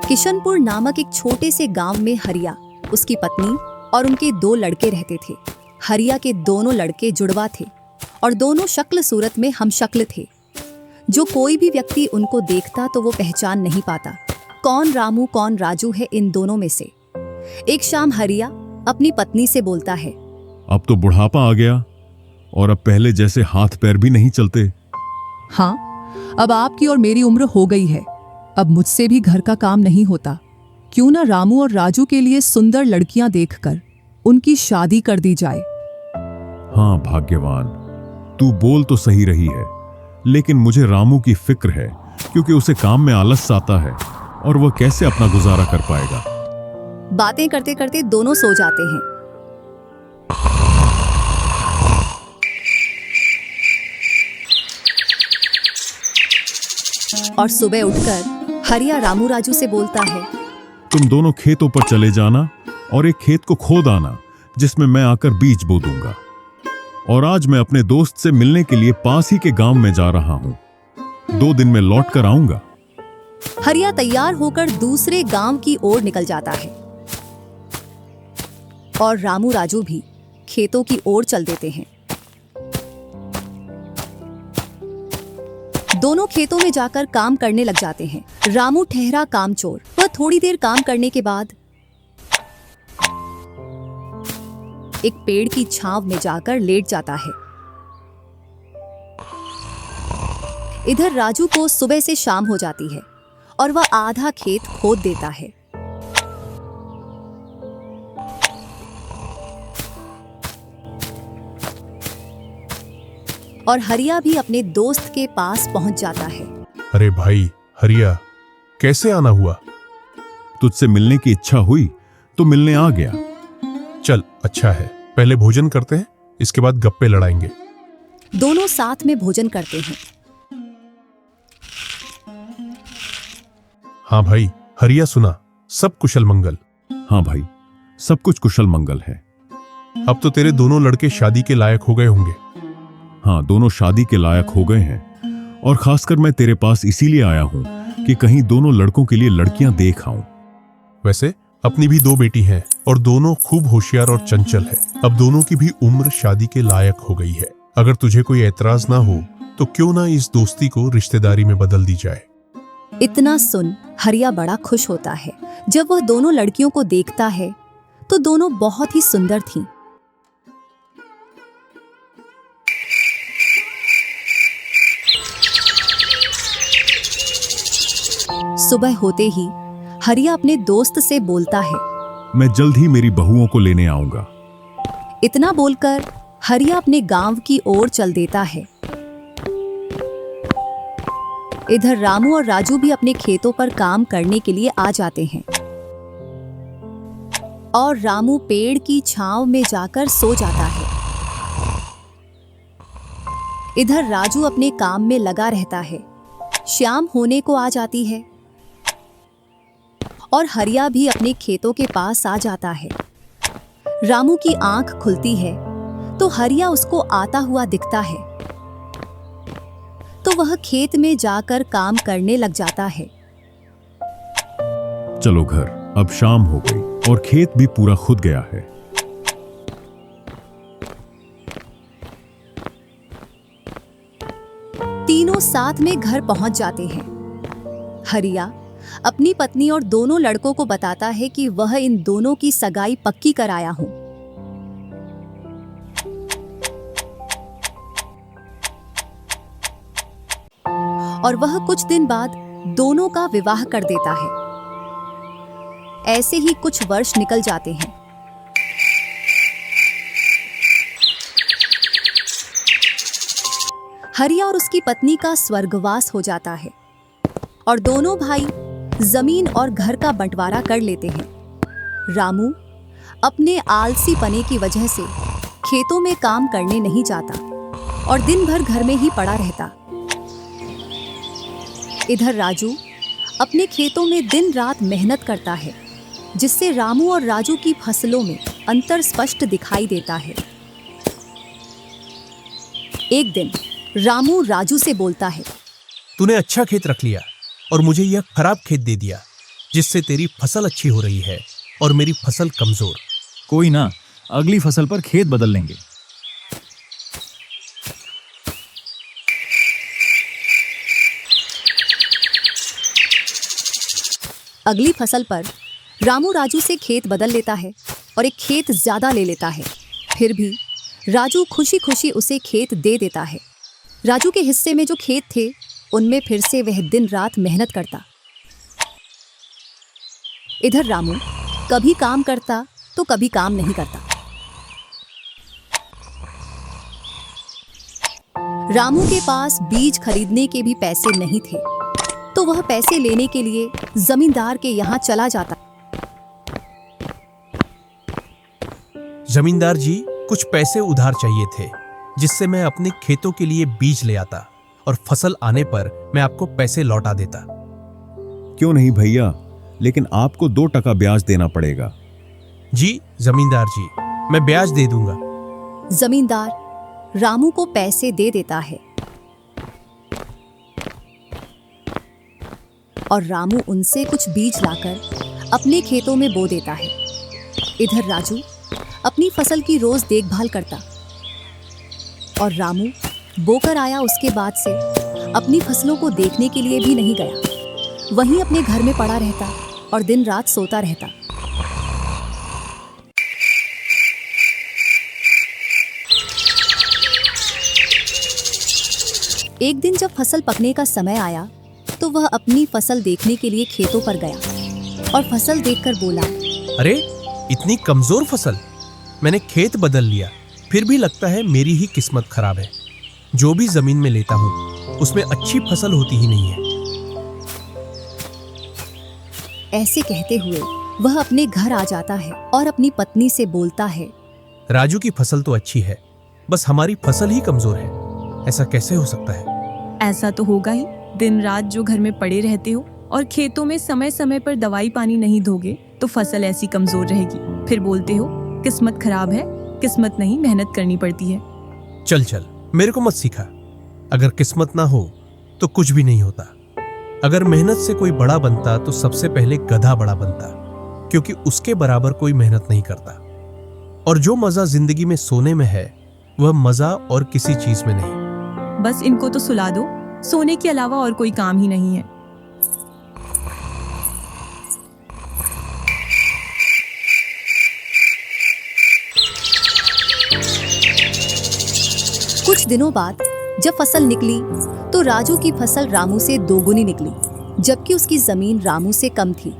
किशनपुर नामक एक छोटे से गांव में हरिया, उसकी पत्नी और उनके 2 लड़के रहते थे। हरिया के दोनों लड़के जुड़वा थे और दोनों शक्ल सूरत में हमशक्ल थे। जो कोई भी व्यक्ति उनको देखता तो वो पहचान नहीं पाता कौन रामू कौन राजू है इन दोनों में से। एक शाम हरिया अपनी पत्नी से बोलता है, अब तो बुढ़ापा आ गया और अब पहले जैसे हाथ पैर भी नहीं चलते। हाँ, अब आपकी और मेरी उम्र हो गई है। अब मुझसे भी घर का काम नहीं होता। क्यों ना रामू और राजू के लिए सुंदर लड़कियां देखकर उनकी शादी कर दी जाए। हाँ भाग्यवान, तू बोल तो सही रही है, लेकिन मुझे रामू की फिक्र है क्योंकि उसे काम में आलस आता है और वह कैसे अपना गुजारा कर पाएगा। बातें करते करते दोनों सो जाते हैं। और सुबह उठकर हरिया रामू राजू से बोलता है, तुम दोनों खेतों पर चले जाना और एक खेत को खोद आना जिसमें मैं आकर बीज बो दूंगा। और आज मैं अपने दोस्त से मिलने के लिए पास ही के गांव में जा रहा हूं। 2 दिन में लौट कर आऊंगा। हरिया तैयार होकर दूसरे गांव की ओर निकल जाता है और रामू राजू भी खेतों की ओर चल देते हैं। दोनों खेतों में जाकर काम करने लग जाते हैं। रामू ठहरा कामचोर। वह थोड़ी देर काम करने के बाद एक पेड़ की छांव में जाकर लेट जाता है। इधर राजू को सुबह से शाम हो जाती है और वह आधा खेत खोद देता है। और हरिया भी अपने दोस्त के पास पहुंच जाता है। अरे भाई हरिया, कैसे आना हुआ? तुझसे मिलने की इच्छा हुई तो मिलने आ गया। चल अच्छा है, पहले भोजन करते हैं, इसके बाद गप्पे लड़ाएंगे। दोनों साथ में भोजन करते हैं। हाँ भाई हरिया, सुना, सब कुशल मंगल? हाँ भाई, सब कुछ कुशल मंगल है। अब तो तेरे दोनों लड़के शादी के लायक हो गए होंगे। हाँ, दोनों शादी के लायक हो गए हैं और खासकर मैं तेरे पास इसीलिए आया हूं कि कहीं दोनों लड़कों के लिए लड़कियां देख आऊं। वैसे अपनी भी 2 बेटी हैं और दोनों खूब होशियार और चंचल है। अब दोनों की भी उम्र शादी के लायक हो गई है। अगर तुझे कोई एतराज ना हो तो क्यों ना इस दोस्ती को रिश्तेदारी में बदल दी जाए। इतना सुन हरिया बड़ा खुश होता है। जब वह दोनों लड़कियों को देखता है तो दोनों बहुत ही सुंदर थीं। सुबह होते ही हरिया अपने दोस्त से बोलता है, मैं जल्द ही मेरी बहुओं को लेने आऊंगा। इतना बोलकर हरिया अपने गांव की ओर चल देता है। इधर रामू और राजू भी अपने खेतों पर काम करने के लिए आ जाते हैं और रामू पेड़ की छांव में जाकर सो जाता है। इधर राजू अपने काम में लगा रहता है। शाम होने को आ जाती है और हरिया भी अपने खेतों के पास आ जाता है। रामू की आंख खुलती है तो हरिया उसको आता हुआ दिखता है, तो वह खेत में जाकर काम करने लग जाता है। चलो घर, अब शाम हो गई और खेत भी पूरा खुद गया है। तीनों साथ में घर पहुंच जाते हैं। हरिया अपनी पत्नी और दोनों लड़कों को बताता है कि वह इन दोनों की सगाई पक्की कराया हूं। और वह कुछ दिन बाद दोनों का विवाह कर देता है। ऐसे ही कुछ वर्ष निकल जाते हैं। हरिया और उसकी पत्नी का स्वर्गवास हो जाता है और दोनों भाई जमीन और घर का बंटवारा कर लेते हैं। रामू अपने आलसी पने की वजह से खेतों में काम करने नहीं जाता और दिन भर घर में ही पड़ा रहता। इधर राजू अपने खेतों में दिन रात मेहनत करता है, जिससे रामू और राजू की फसलों में अंतर स्पष्ट दिखाई देता है। एक दिन रामू राजू से बोलता है, तूने अच्छा खेत रख लिया और मुझे यह खराब खेत दे दिया। जिससे तेरी फसल अच्छी हो रही है और मेरी फसल कमजोर। कोई ना, अगली फसल पर खेत बदल लेंगे। अगली फसल पर रामू राजू से खेत बदल लेता है और एक खेत ज्यादा ले लेता है। फिर भी राजू खुशी खुशी उसे खेत दे देता है। राजू के हिस्से में जो खेत थे उनमें फिर से वह दिन रात मेहनत करता। इधर रामू कभी काम करता तो कभी काम नहीं करता। रामू के पास बीज खरीदने के भी पैसे नहीं थे, तो वह पैसे लेने के लिए जमींदार के यहाँ चला जाता। जमींदार जी, कुछ पैसे उधार चाहिए थे, जिससे मैं अपने खेतों के लिए बीज ले आता और फसल आने पर मैं आपको पैसे लौटा देता। क्यों नहीं भैया, लेकिन आपको 2% ब्याज देना पड़ेगा। जी जमींदार जी, मैं ब्याज दे दूंगा। जमींदार रामू को पैसे दे देता है और रामू उनसे कुछ बीज लाकर अपने खेतों में बो देता है। इधर राजू अपनी फसल की रोज देखभाल करता और रामू बोकर आया उसके बाद से अपनी फसलों को देखने के लिए भी नहीं गया। वहीं अपने घर में पड़ा रहता और दिन रात सोता रहता। एक दिन जब फसल पकने का समय आया तो वह अपनी फसल देखने के लिए खेतों पर गया और फसल देखकर बोला, अरे इतनी कमजोर फसल! मैंने खेत बदल लिया, फिर भी लगता है मेरी ही किस्मत खराब है। जो भी जमीन में लेता हूँ उसमें अच्छी फसल होती ही नहीं है। ऐसे कहते हुए वह अपने घर आ जाता है और अपनी पत्नी से बोलता है, राजू की फसल तो अच्छी है, बस हमारी फसल ही कमजोर है। ऐसा कैसे हो सकता है? ऐसा तो होगा ही। दिन रात जो घर में पड़े रहते हो और खेतों में समय समय पर दवाई पानी नहीं दोगे तो फसल ऐसी कमजोर रहेगी। फिर बोलते हो किस्मत खराब है। किस्मत नहीं, मेहनत करनी पड़ती है। चल चल, मेरे को मत सिखा। अगर किस्मत ना हो तो कुछ भी नहीं होता। अगर मेहनत से कोई बड़ा बनता तो सबसे पहले गधा बड़ा बनता, क्योंकि उसके बराबर कोई मेहनत नहीं करता। और जो मजा जिंदगी में सोने में है वह मजा और किसी चीज में नहीं। बस इनको तो सुला दो, सोने के अलावा और कोई काम ही नहीं है। कुछ दिनों बाद जब फसल निकली तो राजू की फसल रामू से दोगुनी निकली, जबकि उसकी जमीन रामू से कम थी।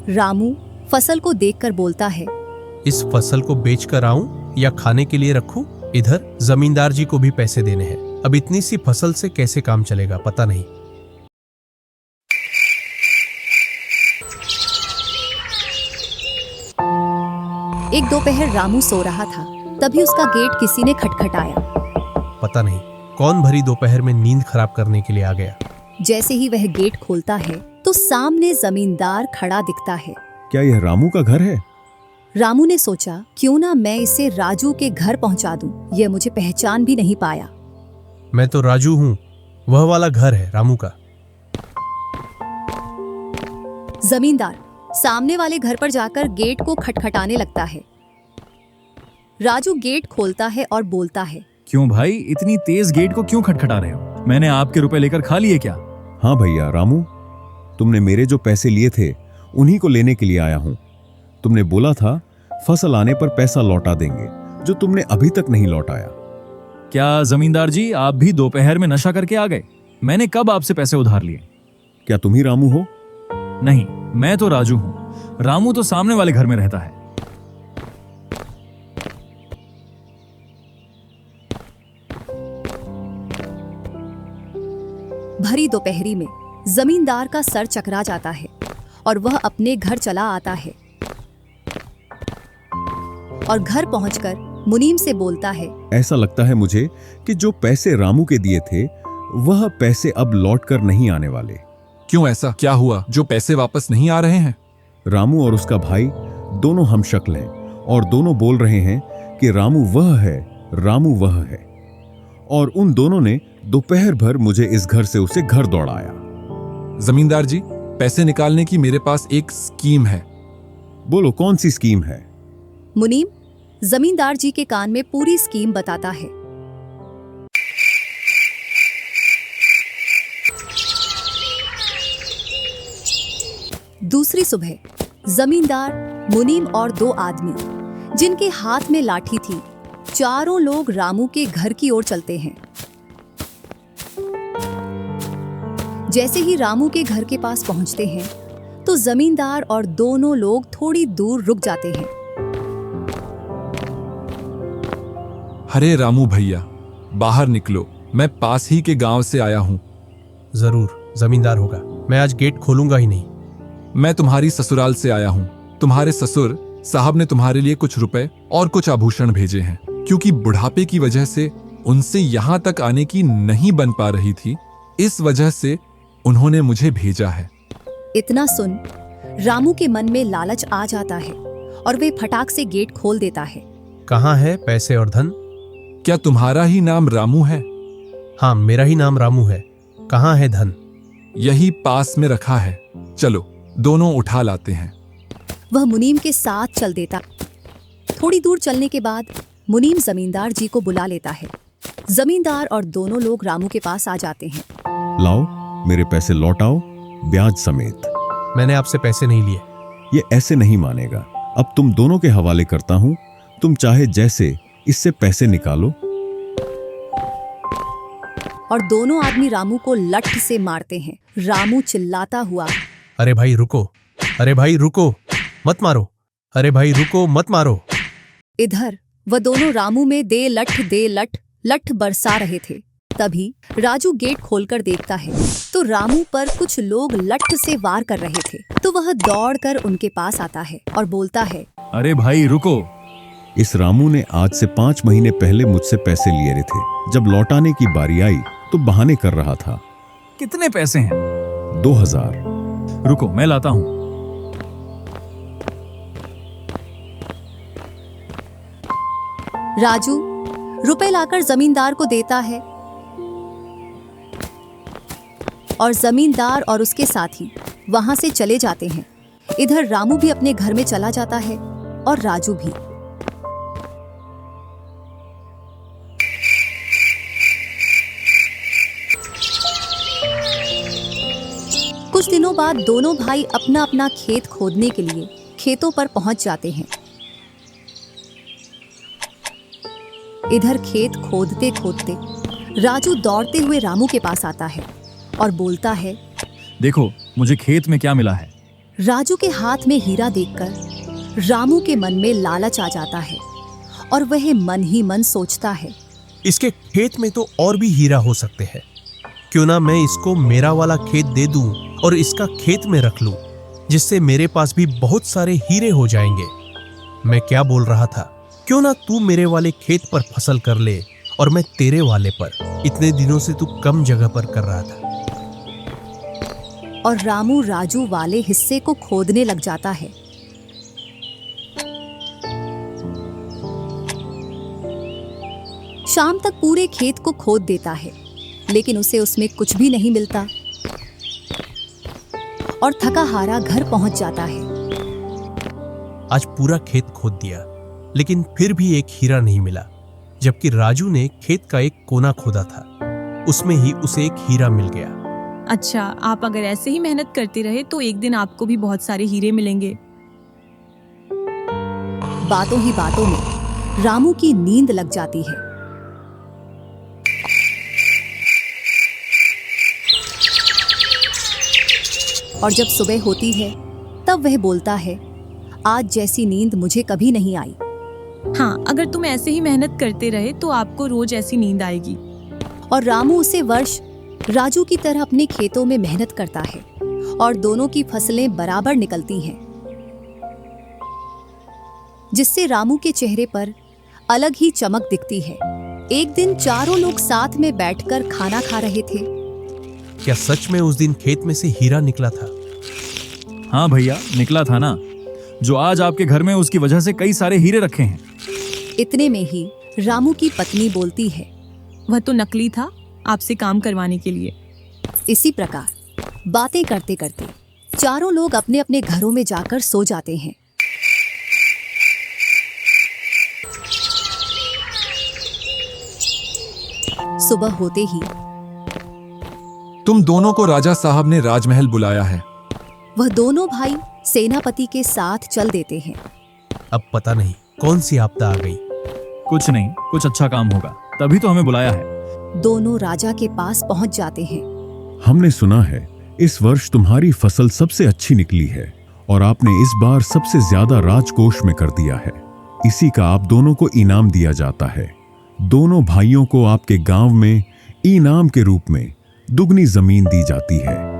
रामू फसल को देखकर बोलता है, इस फसल को बेच कर आऊं या खाने के लिए रखूं? इधर जमींदार जी को भी पैसे देने हैं। अब इतनी सी फसल से कैसे काम चलेगा पता नहीं। एक दोपहर रामू सो रहा था, तभी उसका गेट किसी ने खटखटाया। पता नहीं कौन भरी दोपहर में नींद खराब करने के लिए आ गया। जैसे ही वह गेट खोलता है तो सामने जमींदार खड़ा दिखता है। क्या यह रामू का घर है? रामू ने सोचा, क्यों ना मैं इसे राजू के घर पहुंचा दूं। यह मुझे पहचान भी नहीं पाया। मैं तो राजू हूँ, वह वाला घर है रामू का। जमींदार सामने वाले घर पर जाकर गेट को खटखटाने लगता है। राजू गेट खोलता है और बोलता है, क्यों भाई, इतनी तेज गेट को क्यों खटखटा रहे हो? मैंने आपके रुपए लेकर खा लिए क्या? हाँ भैया रामू, तुमने मेरे जो पैसे लिए थे उन्हीं को लेने के लिए आया हूँ। तुमने बोला था फसल आने पर पैसा लौटा देंगे, जो तुमने अभी तक नहीं लौटाया। क्या जमींदार जी, आप भी दोपहर में नशा करके आ गए? मैंने कब आपसे पैसे उधार लिए? क्या तुम ही रामू हो? नहीं, मैं तो राजू हूँ। रामू तो सामने वाले घर में रहता है। भरी दोपहरी में जमींदार का सर चकरा जाता है और वह अपने घर चला आता है और घर पहुंचकर मुनीम से बोलता है, ऐसा लगता है मुझे कि जो पैसे रामू के दिए थे वह पैसे अब लौट कर नहीं आने वाले। क्यों, ऐसा क्या हुआ जो पैसे वापस नहीं आ रहे हैं? रामू और उसका भाई दोनों हमशक्ल हैं और दोनों बोल रहे हैं कि रामू वह है, रामू वह है। और उन दोनों ने दोपहर भर मुझे इस घर से उसे घर दौड़ाया। जमींदार जी, पैसे निकालने की मेरे पास एक स्कीम है। बोलो कौन सी स्कीम है? मुनीम जमींदार जी के कान में पूरी स्कीम बताता है। दूसरी सुबह जमींदार, मुनीम और दो आदमी जिनके हाथ में लाठी थी, चारों लोग रामू के घर की ओर चलते हैं। जैसे ही रामू के घर के पास पहुंचते हैं तो जमींदार और दोनों लोग थोड़ी दूर रुक जाते हैं। अरे रामू भैया, बाहर निकलो, मैं पास ही के गांव से आया हूं। जरूर जमींदार होगा, मैं आज गेट खोलूंगा ही नहीं। मैं तुम्हारी ससुराल से आया हूं। तुम्हारे ससुर साहब ने तुम्हारे लिए कुछ रुपए और कुछ आभूषण भेजे हैं, क्योंकि बुढ़ापे की वजह से उनसे यहां तक आने की नहीं बन पा रही थी, इस वजह से उन्होंने मुझे भेजा है। इतना सुन रामू के मन में लालच आ जाता है और वे फटाक से गेट खोल देता है। कहाँ है पैसे और धन? क्या तुम्हारा ही नाम रामू है? हाँ, मेरा ही नाम रामू है। कहाँ है धन? यही पास में रखा है, चलो दोनों उठा लाते हैं। वह मुनीम के साथ चल देता। थोड़ी दूर चलने के बाद मुनीम जमींदार जी को बुला लेता है। जमींदार और दोनों लोग रामू के पास आ जाते हैं। लाओ मेरे पैसे लौटाओ, ब्याज समेत। मैंने आपसे पैसे नहीं लिए। ये ऐसे नहीं मानेगा। अब तुम दोनों के हवाले करता हूं, तुम चाहे जैसे इससे पैसे निकालो। और दोनों आदमी रामू को लठ से मारते हैं। रामू चिल्लाता हुआ, अरे भाई रुको, अरे भाई रुको, मत मारो, अरे भाई रुको, मत मारो। इधर वह दोनों रामू में दे लठ लठ बरसा रहे थे। तभी राजू गेट खोलकर देखता है तो रामू पर कुछ लोग लठ से वार कर रहे थे। तो वह दौड़कर उनके पास आता है और बोलता है, अरे भाई रुको। इस रामू ने आज से 5 महीने पहले मुझसे पैसे लिए थे। जब लौटाने की बारी आई तो बहाने कर रहा था। कितने पैसे हैं? 2000। रुको मैं लाता हूं। राजू रुपए लाकर जमींदार को देता है और जमींदार और उसके साथी वहां से चले जाते हैं। इधर रामू भी अपने घर में चला जाता है और राजू भी। कुछ दिनों बाद दोनों भाई अपना अपना खेत खोदने के लिए खेतों पर पहुंच जाते हैं। इधर खेत खोदते खोदते राजू दौड़ते हुए रामू के पास आता है और बोलता है, देखो मुझे खेत में क्या मिला है। राजू के हाथ में हीरा देखकर रामू के मन में लालच आ जाता है और वह मन ही मन सोचता है, इसके खेत में तो और भी हीरा हो सकते हैं। क्यों ना मैं इसको मेरा वाला खेत दे दूं और इसका खेत में रख लूं, जिससे मेरे पास भी बहुत सारे हीरे हो जाएंगे। मैं क्या बोल रहा था, क्यों ना तू मेरे वाले खेत पर फसल कर ले और मैं तेरे वाले पर। इतने दिनों से तू कम जगह पर कर रहा था। और रामू राजू वाले हिस्से को खोदने लग जाता है। शाम तक पूरे खेत को खोद देता है, लेकिन उसे उसमें कुछ भी नहीं मिलता और थका हारा घर पहुंच जाता है। आज पूरा खेत खोद दिया, लेकिन फिर भी एक हीरा नहीं मिला, जबकि राजू ने खेत का एक कोना खोदा था, उसमें ही उसे एक हीरा मिल गया। अच्छा, आप अगर ऐसे ही मेहनत करते रहे तो एक दिन आपको भी बहुत सारे हीरे मिलेंगे। बातों ही बातों में रामू की नींद लग जाती है। और जब सुबह होती है तब वह बोलता है, आज जैसी नींद मुझे कभी नहीं आई। हाँ, अगर तुम ऐसे ही मेहनत करते रहे तो आपको रोज ऐसी नींद आएगी। और रामू उसे वर्ष राजू की तरह अपने खेतों में मेहनत करता है और दोनों की फसलें बराबर निकलती हैं, जिससे रामू के चेहरे पर अलग ही चमक दिखती है। एक दिन चारों लोग साथ में बैठकर खाना खा रहे थे। क्या सच में उस दिन खेत में से हीरा निकला था? हाँ भैया, निकला था ना। जो आज आपके घर में, उसकी वजह से कई सारे हीरे रखे हैं। इतने में ही रामू की पत्नी बोलती है, वह तो नकली था, आपसे काम करवाने के लिए। इसी प्रकार बातें करते करते चारों लोग अपने अपने घरों में जाकर सो जाते हैं। सुबह होते ही तुम दोनों को राजा साहब ने राजमहल बुलाया है। वह दोनों भाई सेनापति के साथ चल देते हैं। अब पता नहीं कौन सी आपदा आ गई। कुछ नहीं, कुछ अच्छा काम होगा, तभी तो हमें बुलाया है। दोनों राजा के पास पहुंच जाते हैं। हमने सुना है इस वर्ष तुम्हारी फसल सबसे अच्छी निकली है और आपने इस बार सबसे ज्यादा राजकोष में कर दिया है। इसी का आप दोनों को इनाम दिया जाता है। दोनों भाइयों को आपके गांव में इनाम के रूप में दुगनी जमीन दी जाती है।